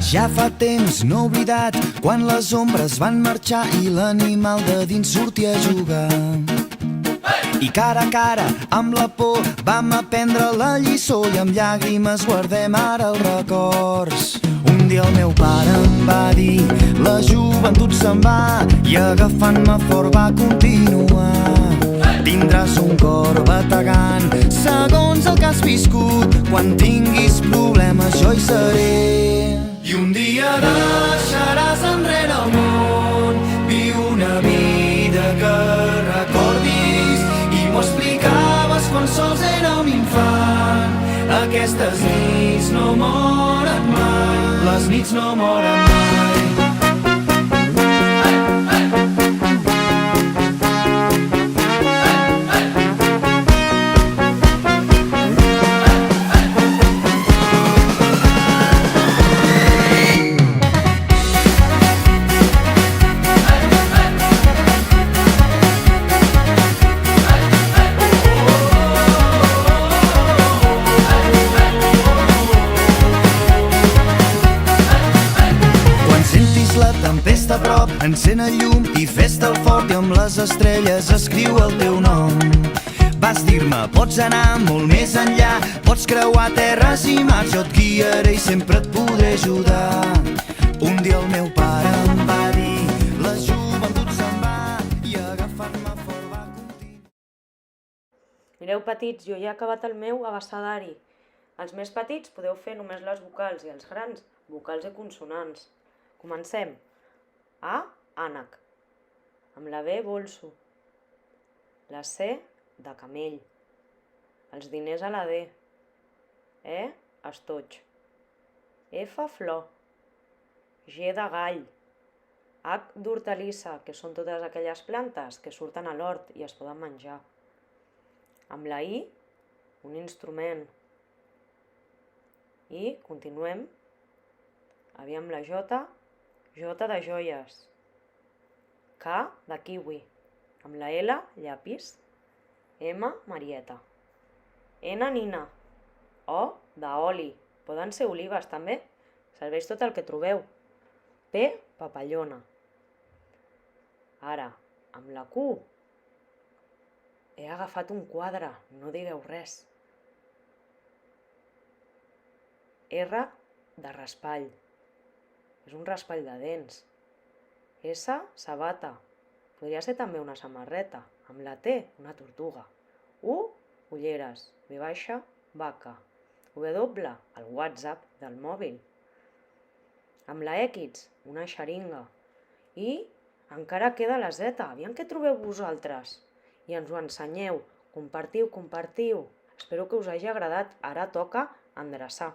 Ja fa temps no oblidat quan les ombres van marxar i l'animal de dins sortia a jugar. I cara a cara amb la por vam aprendre la lliçó i amb llàgrimes guardem ara els records. Un dia el meu pare em va dir la joventut se'n va i agafant-me fort va continuar. Tindràs un cor bategant segons el que has viscut. Quan tinguis problemes jo hi seré. I un dia deixaràs enrere el món. Viu una vida que recordis. I m'ho explicaves quan sols era un infant. Aquestes nits no moren mai. Les nits no moren mai. Tempesta a prop, encén el llum i fes-te el fort i amb les estrelles escriu el teu nom. Vas dir-me, pots anar molt més enllà, pots creuar terres i mars, jo et guiaré i sempre et podré ajudar. Un dia el meu pare em va dir, la joventut se'n va i agafant-me fort va continuar. Mireu, petits, jo ja he acabat el meu abecedari. Els més petits podeu fer només les vocals i els grans, vocals i consonants. Comencem. A, ànec. Amb la B, bolso. La C, de camell. Els diners a la D. E, estoig. F, flor. G, de gall. H, d'hortalissa, que són totes aquelles plantes que surten a l'hort i es poden menjar. Amb la I, un instrument. I continuem. Aviam la J, J de joies. K de kiwi. Amb la L, llapis. M, marieta. N, nina. O de oli. Poden ser olives també. Serveix tot el que trobeu. P, papallona. Ara, amb la Q, he agafat un quadre, no digueu res. R, de raspall. És un raspall de dents. S, sabata. Podria ser també una samarreta. Amb la T, una tortuga. U, ulleres. V baixa, vaca. W, el WhatsApp del mòbil. Amb la X, una xeringa. I encara queda la Z. Aviam què trobeu vosaltres. I ens ho ensenyeu. Compartiu. Espero que us hagi agradat. Ara toca endreçar.